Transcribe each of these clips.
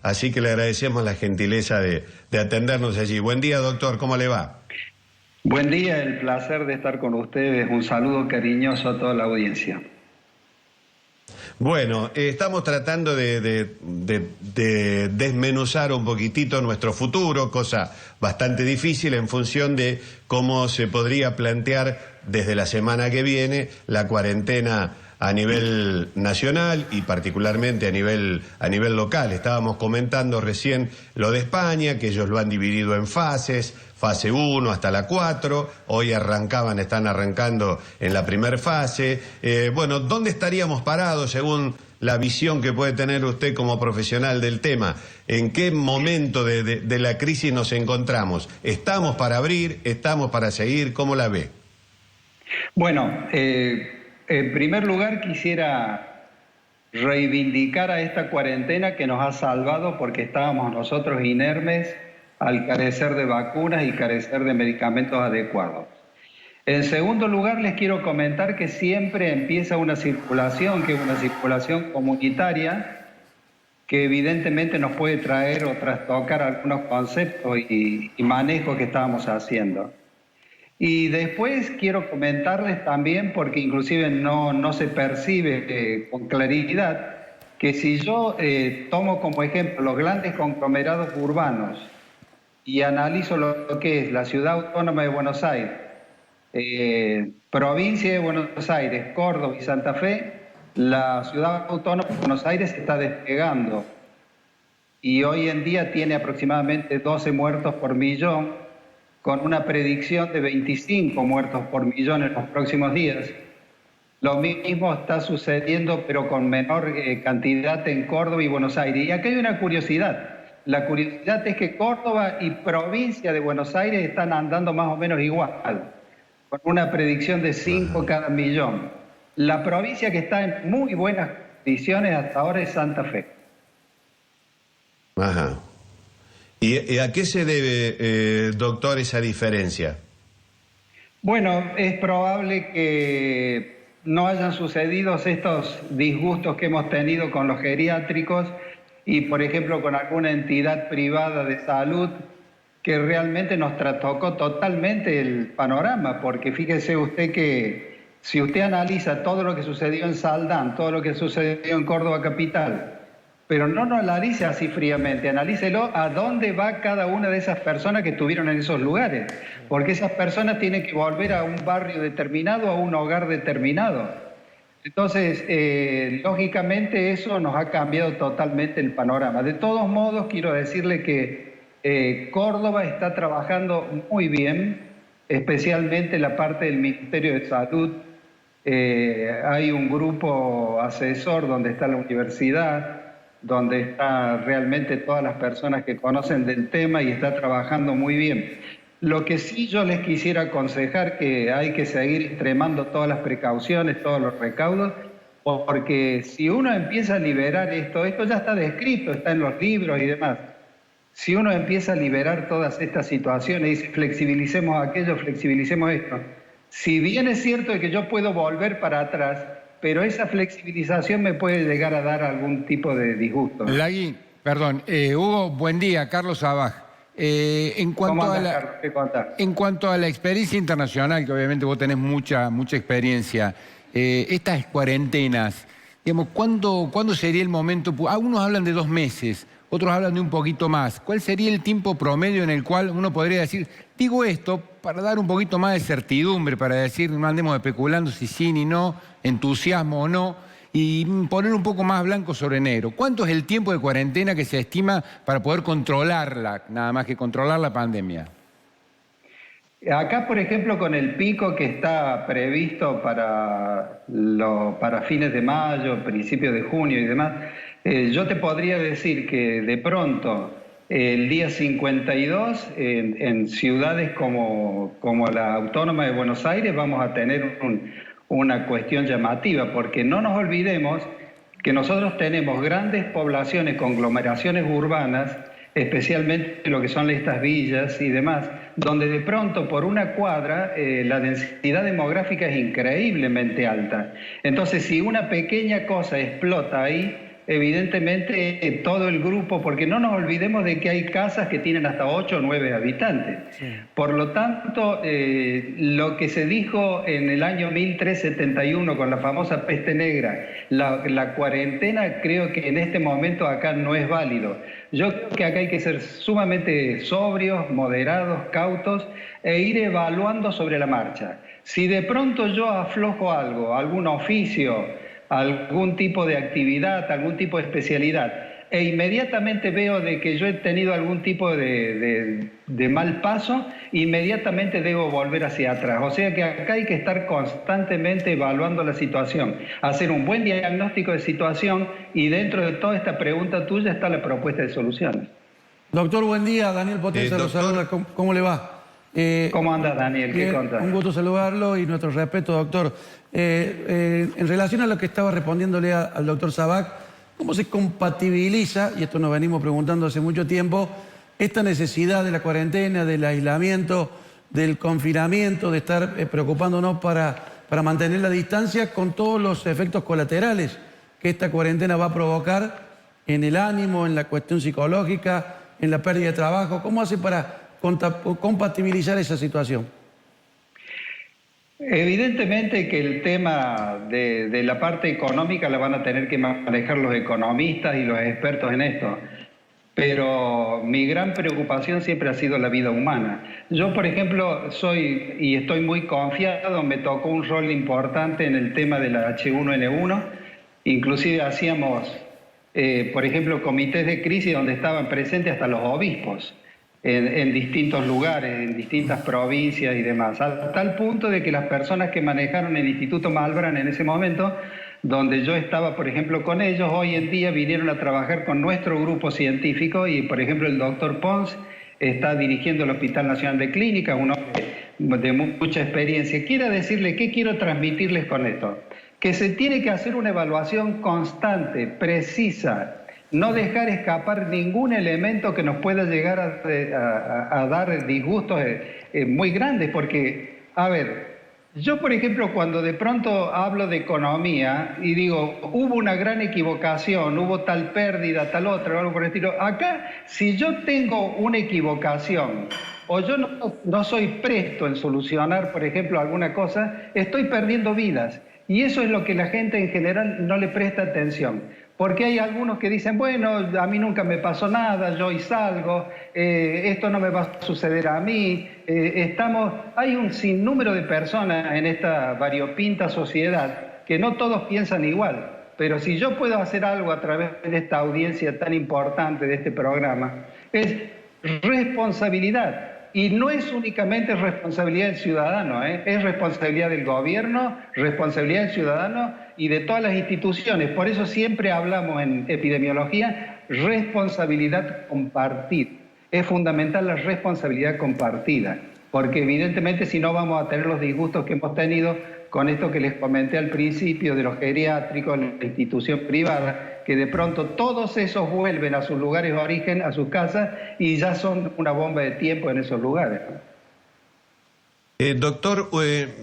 Así que le agradecemos la gentileza de atendernos allí. Buen día, doctor, ¿cómo le va? Buen día, el placer de estar con ustedes. Un saludo cariñoso a toda la audiencia. Bueno, estamos tratando de desmenuzar un poquitito nuestro futuro, cosa bastante difícil en función de cómo se podría plantear desde la semana que viene la cuarentena a nivel nacional y particularmente a nivel local. Estábamos comentando recién lo de España, que ellos lo han dividido en fases, fase 1 hasta la 4, hoy están arrancando en la primera fase. Bueno, ¿dónde estaríamos parados según la visión que puede tener usted como profesional del tema? ¿En qué momento de la crisis nos encontramos? ¿Estamos para abrir? ¿Estamos para seguir? ¿Cómo la ve? Bueno, en primer lugar quisiera reivindicar a esta cuarentena que nos ha salvado porque estábamos nosotros inermes al carecer de vacunas y carecer de medicamentos adecuados. En segundo lugar, les quiero comentar que siempre empieza una circulación, que es una circulación comunitaria, que evidentemente nos puede traer o trastocar algunos conceptos y manejos que estábamos haciendo. Y después quiero comentarles también, porque inclusive no se percibe con claridad, que si yo tomo como ejemplo los grandes conglomerados urbanos y analizo lo que es la Ciudad Autónoma de Buenos Aires, provincia de Buenos Aires, Córdoba y Santa Fe, la Ciudad Autónoma de Buenos Aires se está despegando y hoy en día tiene aproximadamente 12 muertos por millón, con una predicción de 25 muertos por millón en los próximos días. Lo mismo está sucediendo, pero con menor cantidad en Córdoba y Buenos Aires. Y aquí hay una curiosidad. La curiosidad es que Córdoba y provincia de Buenos Aires están andando más o menos igual, con una predicción de 5 cada millón. La provincia que está en muy buenas condiciones hasta ahora es Santa Fe. Ajá. ¿Y a qué se debe, doctor, esa diferencia? Bueno, es probable que no hayan sucedido estos disgustos que hemos tenido con los geriátricos y, por ejemplo, con alguna entidad privada de salud que realmente nos trastocó totalmente el panorama, porque fíjese usted que si usted analiza todo lo que sucedió en Saldán, todo lo que sucedió en Córdoba Capital, pero no lo analice así fríamente, analícelo a dónde va cada una de esas personas que estuvieron en esos lugares, porque esas personas tienen que volver a un barrio determinado, a un hogar determinado. Entonces, lógicamente eso nos ha cambiado totalmente el panorama. De todos modos, quiero decirle que Córdoba está trabajando muy bien, especialmente la parte del Ministerio de Salud. Hay un grupo asesor donde está la universidad, donde están realmente todas las personas que conocen del tema y está trabajando muy bien. Lo que sí yo les quisiera aconsejar que hay que seguir extremando todas las precauciones, todos los recaudos, porque si uno empieza a liberar esto ya está descrito, está en los libros y demás. Si uno empieza a liberar todas estas situaciones y dice flexibilicemos aquello, flexibilicemos esto, si bien es cierto de que yo puedo volver para atrás, pero esa flexibilización me puede llegar a dar algún tipo de disgusto. Lagui, perdón, Hugo, buen día, Carlos Abaj. En cuanto a la experiencia internacional, que obviamente vos tenés mucha experiencia, estas cuarentenas, digamos, ¿cuándo sería el momento? Algunos hablan de 2 meses, otros hablan de un poquito más. ¿Cuál sería el tiempo promedio en el cual uno podría decir, digo esto para dar un poquito más de certidumbre, para decir, no andemos especulando si sí ni no, entusiasmo o no, y poner un poco más blanco sobre negro? ¿Cuánto es el tiempo de cuarentena que se estima para poder controlarla, nada más que controlar la pandemia? Acá, por ejemplo, con el pico que está previsto para fines de mayo, principios de junio y demás, yo te podría decir que de pronto el día 52 en ciudades como la Autónoma de Buenos Aires vamos a tener una cuestión llamativa, porque no nos olvidemos que nosotros tenemos grandes poblaciones, conglomeraciones urbanas, especialmente lo que son estas villas y demás, donde de pronto por una cuadra la densidad demográfica es increíblemente alta. Entonces, si una pequeña cosa explota ahí, evidentemente todo el grupo, porque no nos olvidemos de que hay casas que tienen hasta 8 o 9 habitantes. Sí. Por lo tanto, lo que se dijo en el año 1371 con la famosa peste negra, la cuarentena, creo que en este momento acá no es válido. Yo creo que acá hay que ser sumamente sobrios, moderados, cautos e ir evaluando sobre la marcha. Si de pronto yo aflojo algo, algún oficio, algún tipo de actividad, algún tipo de especialidad, e inmediatamente veo de que yo he tenido algún tipo de mal paso, inmediatamente debo volver hacia atrás. O sea que acá hay que estar constantemente evaluando la situación, hacer un buen diagnóstico de situación, y dentro de toda esta pregunta tuya está la propuesta de soluciones. Doctor, buen día. Daniel Potenza lo saluda. ¿Cómo le va? ¿Cómo anda, Daniel? ¿Qué contás? Un gusto saludarlo y nuestro respeto, doctor. En relación a lo que estaba respondiéndole al doctor Sabac, ¿cómo se compatibiliza, y esto nos venimos preguntando hace mucho tiempo, esta necesidad de la cuarentena, del aislamiento, del confinamiento, de estar preocupándonos para mantener la distancia, con todos los efectos colaterales que esta cuarentena va a provocar en el ánimo, en la cuestión psicológica, en la pérdida de trabajo? ¿Cómo hace para compatibilizar esa situación? Evidentemente que el tema de la parte económica la van a tener que manejar los economistas y los expertos en esto, pero mi gran preocupación siempre ha sido la vida humana. Yo, por ejemplo, soy y estoy muy confiado, me tocó un rol importante en el tema de la H1N1, inclusive hacíamos, por ejemplo, comités de crisis donde estaban presentes hasta los obispos. En distintos lugares, en distintas provincias y demás, a tal punto de que las personas que manejaron el Instituto Malbrán en ese momento, donde yo estaba, por ejemplo, con ellos, hoy en día vinieron a trabajar con nuestro grupo científico, y, por ejemplo, el doctor Pons está dirigiendo el Hospital Nacional de Clínicas, un hombre de mucha experiencia. Quiero decirle, ¿qué quiero transmitirles con esto? Que se tiene que hacer una evaluación constante, precisa, no dejar escapar ningún elemento que nos pueda llegar a dar disgustos muy grandes, porque, a ver, yo, por ejemplo, cuando de pronto hablo de economía y digo, hubo una gran equivocación, hubo tal pérdida, tal otra, o algo por el estilo, acá, si yo tengo una equivocación o yo no soy presto en solucionar, por ejemplo, alguna cosa, estoy perdiendo vidas, y eso es lo que la gente en general no le presta atención. Porque hay algunos que dicen, bueno, a mí nunca me pasó nada, yo hoy salgo, esto no me va a suceder a mí. Hay un sinnúmero de personas en esta variopinta sociedad que no todos piensan igual. Pero si yo puedo hacer algo a través de esta audiencia tan importante de este programa, es responsabilidad. Y no es únicamente responsabilidad del ciudadano, es responsabilidad del gobierno, responsabilidad del ciudadano y de todas las instituciones. Por eso siempre hablamos en epidemiología, responsabilidad compartida. Es fundamental la responsabilidad compartida, porque evidentemente si no vamos a tener los disgustos que hemos tenido con esto que les comenté al principio de los geriátricos, la institución privada, que de pronto todos esos vuelven a sus lugares de origen, a sus casas, y ya son una bomba de tiempo en esos lugares. Doctor,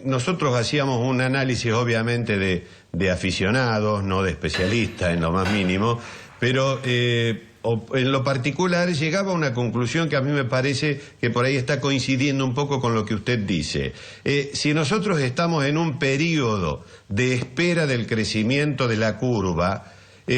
nosotros hacíamos un análisis obviamente de aficionados, no de especialistas en lo más mínimo, pero en lo particular llegaba a una conclusión que a mí me parece que por ahí está coincidiendo un poco con lo que usted dice. Si nosotros estamos en un periodo de espera del crecimiento de la curva,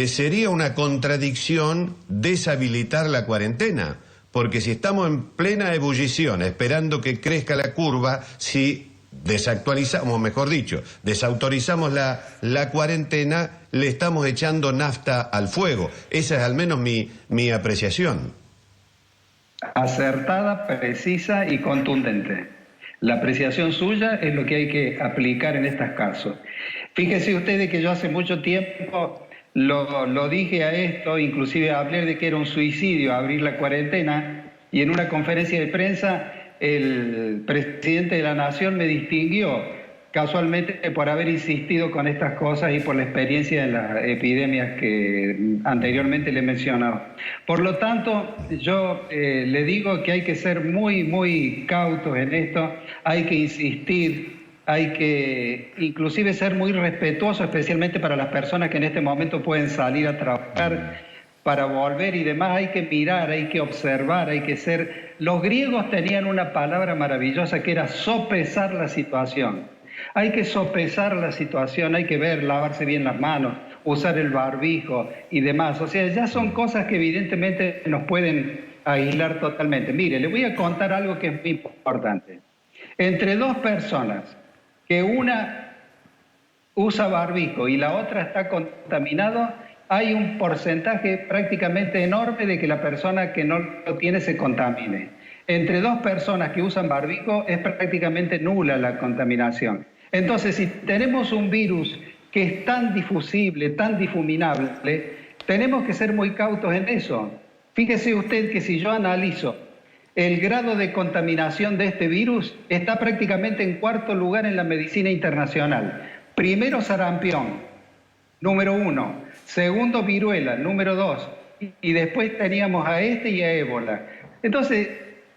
sería una contradicción deshabilitar la cuarentena, porque si estamos en plena ebullición esperando que crezca la curva, si desactualizamos, mejor dicho, desautorizamos la cuarentena, le estamos echando nafta al fuego. Esa es al menos mi apreciación. Acertada, precisa y contundente. La apreciación suya es lo que hay que aplicar en estos casos. Fíjense ustedes que yo hace mucho tiempo lo dije a esto, inclusive hablé de que era un suicidio abrir la cuarentena, y en una conferencia de prensa el presidente de la Nación me distinguió casualmente por haber insistido con estas cosas y por la experiencia de las epidemias que anteriormente le he mencionado. Por lo tanto, yo le digo que hay que ser muy, muy cautos en esto, hay que insistir, hay que inclusive ser muy respetuoso, especialmente para las personas que en este momento pueden salir a trabajar para volver y demás. Hay que mirar, hay que observar, hay que ser... Los griegos tenían una palabra maravillosa que era sopesar la situación. Hay que sopesar la situación, hay que ver, lavarse bien las manos, usar el barbijo y demás. O sea, ya son cosas que evidentemente nos pueden aislar totalmente. Mire, le voy a contar algo que es muy importante. Entre dos personas, que una usa barbijo y la otra está contaminado, hay un porcentaje prácticamente enorme de que la persona que no lo tiene se contamine. Entre dos personas que usan barbijo es prácticamente nula la contaminación. Entonces, si tenemos un virus que es tan difusible, tan difuminable, tenemos que ser muy cautos en eso. Fíjese usted que si yo analizo el grado de contaminación de este virus, está prácticamente en cuarto lugar en la medicina internacional. Primero sarampión, número 1. Segundo viruela, número 2. Y después teníamos a este y a ébola. Entonces,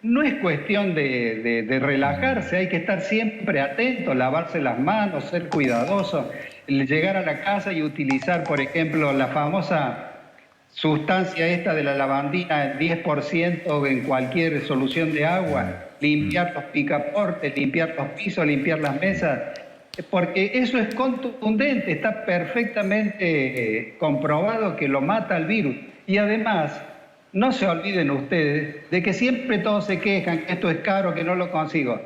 no es cuestión de relajarse, hay que estar siempre atento, lavarse las manos, ser cuidadoso, llegar a la casa y utilizar, por ejemplo, la famosa sustancia esta de la lavandina, el 10% en cualquier solución de agua, limpiar los picaportes, limpiar los pisos, limpiar las mesas, porque eso es contundente, está perfectamente comprobado que lo mata el virus. Y además, no se olviden ustedes de que siempre todos se quejan que esto es caro, que no lo consigo.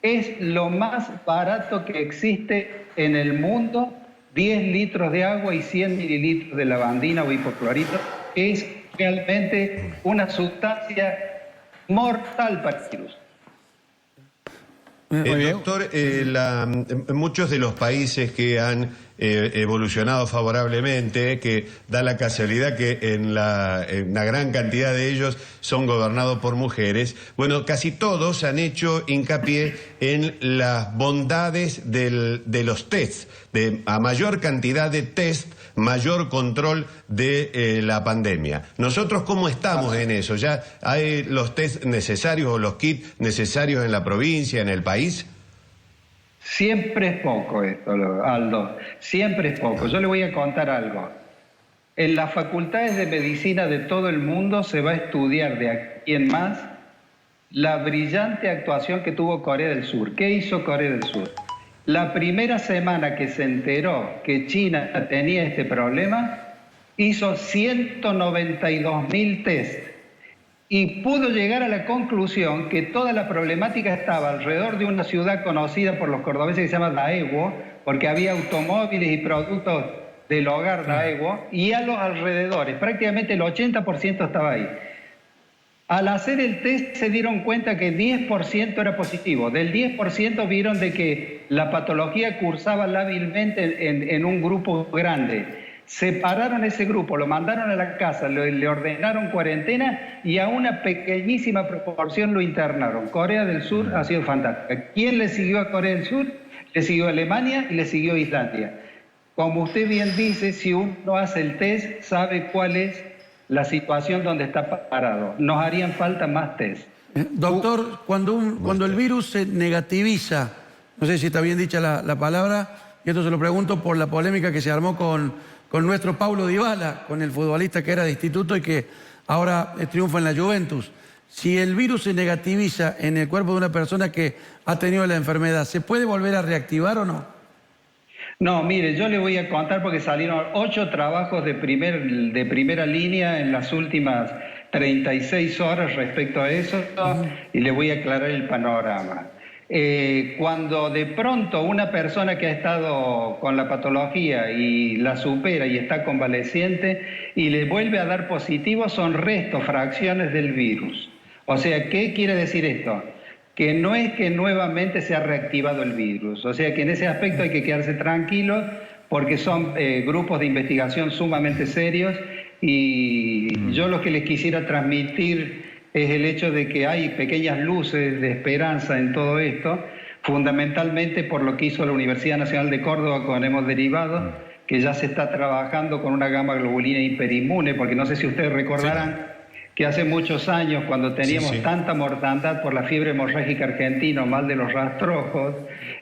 Es lo más barato que existe en el mundo, 10 litros de agua y 100 mililitros de lavandina o hipoclorito. Es realmente una sustancia mortal para el virus. Doctor, muchos de los países que han evolucionado favorablemente, que da la casualidad que en una gran cantidad de ellos son gobernados por mujeres, bueno, casi todos han hecho hincapié en las bondades de los tests, a mayor cantidad de test, mayor control de la pandemia. ¿Nosotros cómo estamos en eso? ¿Ya hay los test necesarios o los kits necesarios en la provincia, en el país? Siempre es poco esto, Aldo, siempre es poco. Yo le voy a contar algo. En las facultades de medicina de todo el mundo se va a estudiar de aquí en más la brillante actuación que tuvo Corea del Sur. ¿Qué hizo Corea del Sur? La primera semana que se enteró que China tenía este problema, hizo 192.000 test y pudo llegar a la conclusión que toda la problemática estaba alrededor de una ciudad conocida por los cordobeses que se llama Daewoo, porque había automóviles y productos del hogar Daewoo, y a los alrededores, prácticamente el 80% estaba ahí. Al hacer el test se dieron cuenta que 10% era positivo. Del 10% vieron de que la patología cursaba lábilmente en un grupo grande. Separaron ese grupo, lo mandaron a la casa, le ordenaron cuarentena y a una pequeñísima proporción lo internaron. Corea del Sur ha sido fantástica. ¿Quién le siguió a Corea del Sur? Le siguió Alemania y le siguió Islandia. Como usted bien dice, si uno hace el test, sabe cuál es la situación donde está parado. Nos harían falta más test. Doctor, cuando el virus se negativiza, no sé si está bien dicha la palabra, y esto se lo pregunto por la polémica que se armó con nuestro Paulo Dybala, con el futbolista que era de instituto y que ahora triunfa en la Juventus. Si el virus se negativiza en el cuerpo de una persona que ha tenido la enfermedad, ¿se puede volver a reactivar o no? No, mire, yo le voy a contar porque salieron 8 trabajos de primera línea en las últimas 36 horas respecto a eso, y le voy a aclarar el panorama. Cuando de pronto una persona que ha estado con la patología y la supera y está convaleciente y le vuelve a dar positivo, son restos, fracciones del virus. O sea, ¿qué quiere decir esto? Que no es que nuevamente se ha reactivado el virus. O sea que en ese aspecto hay que quedarse tranquilos porque son grupos de investigación sumamente serios y yo lo que les quisiera transmitir es el hecho de que hay pequeñas luces de esperanza en todo esto, fundamentalmente por lo que hizo la Universidad Nacional de Córdoba con hemos derivado, que ya se está trabajando con una gamma globulina hiperinmune, porque no sé si ustedes recordarán que hace muchos años, cuando teníamos tanta mortandad por la fiebre hemorrágica argentina o mal de los rastrojos,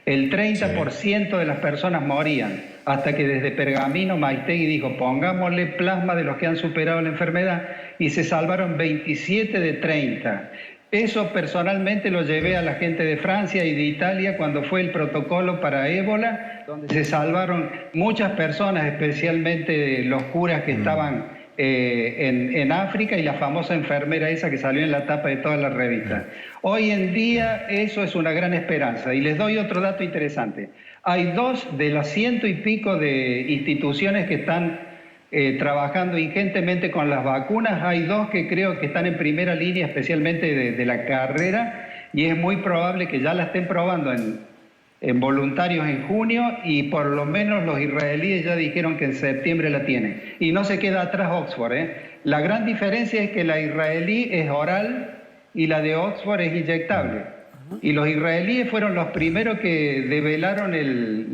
el 30% de las personas morían, hasta que desde Pergamino Maistegui dijo, pongámosle plasma de los que han superado la enfermedad, y se salvaron 27 de 30. Eso personalmente lo llevé a la gente de Francia y de Italia cuando fue el protocolo para ébola, donde se salvaron muchas personas, especialmente los curas que estaban en África y la famosa enfermera esa que salió en la tapa de todas las revistas. Hoy en día eso es una gran esperanza. Y les doy otro dato interesante. Hay 2 de las 100 y pico de instituciones que están trabajando ingentemente con las vacunas. Hay 2 que creo que están en primera línea, especialmente de la carrera, y es muy probable que ya la estén probando en voluntarios en junio, y por lo menos los israelíes ya dijeron que en septiembre la tienen. Y no se queda atrás Oxford, ¿eh? La gran diferencia es que la israelí es oral y la de Oxford es inyectable. Y los israelíes fueron los primeros que develaron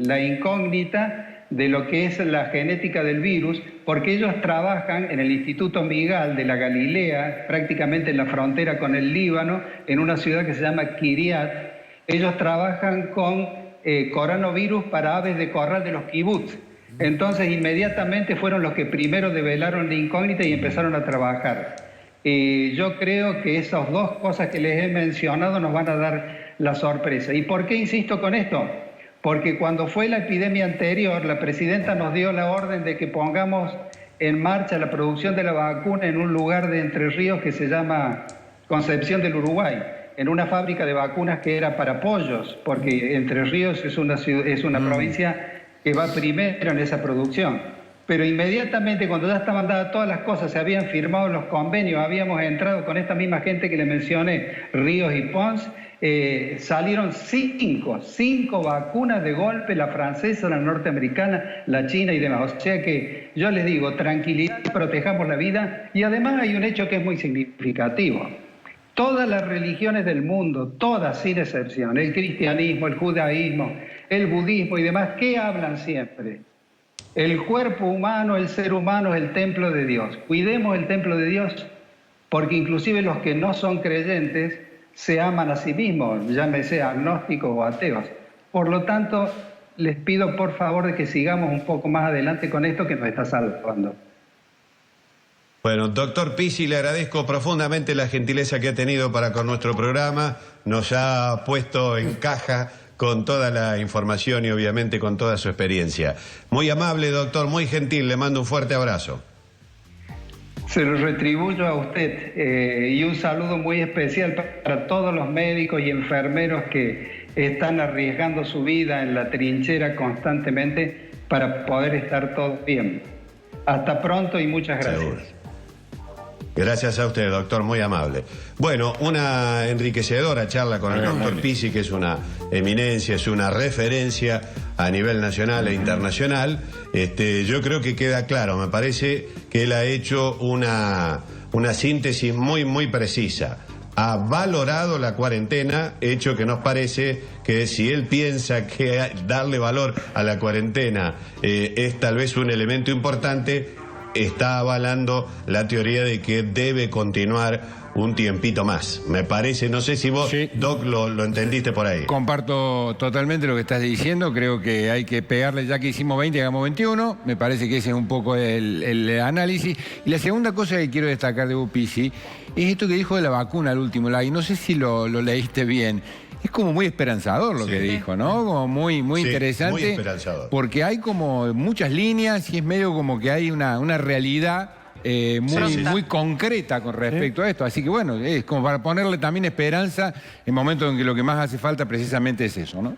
la incógnita de lo que es la genética del virus, porque ellos trabajan en el Instituto Migal de la Galilea, prácticamente en la frontera con el Líbano, en una ciudad que se llama Kiryat. Ellos trabajan con coronavirus para aves de corral de los kibutz. Entonces, inmediatamente fueron los que primero develaron la incógnita y empezaron a trabajar. Yo creo que esas 2 cosas que les he mencionado nos van a dar la sorpresa. ¿Y por qué insisto con esto? Porque cuando fue la epidemia anterior, la presidenta nos dio la orden de que pongamos en marcha la producción de la vacuna en un lugar de Entre Ríos que se llama Concepción del Uruguay, en una fábrica de vacunas que era para pollos, porque Entre Ríos es una provincia que va primero en esa producción. Pero inmediatamente, cuando ya estaban dadas todas las cosas, se habían firmado los convenios, habíamos entrado con esta misma gente que le mencioné, Ríos y Pons, salieron 5 vacunas de golpe, la francesa, la norteamericana, la china y demás. O sea que yo les digo, tranquilidad, protejamos la vida, y además hay un hecho que es muy significativo. Todas las religiones del mundo, todas sin excepción, el cristianismo, el judaísmo, el budismo y demás, ¿qué hablan siempre? El cuerpo humano, el ser humano es el templo de Dios. Cuidemos el templo de Dios, porque inclusive los que no son creyentes se aman a sí mismos, llámese agnósticos o ateos. Por lo tanto, les pido por favor de que sigamos un poco más adelante con esto que nos está salvando. Bueno, doctor Pizzi, le agradezco profundamente la gentileza que ha tenido para con nuestro programa. Nos ha puesto en caja con toda la información y obviamente con toda su experiencia. Muy amable, doctor, muy gentil. Le mando un fuerte abrazo. Se lo retribuyo a usted y un saludo muy especial para todos los médicos y enfermeros que están arriesgando su vida en la trinchera constantemente para poder estar todos bien. Hasta pronto y muchas gracias. Seguro. Gracias a usted, doctor, muy amable. Bueno, una enriquecedora charla con el doctor Pizzi, que es una eminencia, es una referencia a nivel nacional e internacional. Yo creo que queda claro, me parece que él ha hecho una síntesis muy precisa. Ha valorado la cuarentena, hecho que nos parece que si él piensa que darle valor a la cuarentena es tal vez un elemento importante, está avalando la teoría de que debe continuar un tiempito más. Me parece, no sé si vos, sí, Doc, lo entendiste por ahí. Comparto totalmente lo que estás diciendo. Creo que hay que pegarle, ya que hicimos 20, hagamos 21. Me parece que ese es un poco el análisis. Y la segunda cosa que quiero destacar de Pizzi es esto que dijo de la vacuna al último, y no sé si lo leíste bien. Es como muy esperanzador lo que dijo, ¿no? Como muy interesante. Muy esperanzador. Porque hay como muchas líneas y es medio como que hay una realidad muy concreta con respecto a esto. Así que bueno, es como para ponerle también esperanza en momentos en que lo que más hace falta precisamente es eso, ¿no?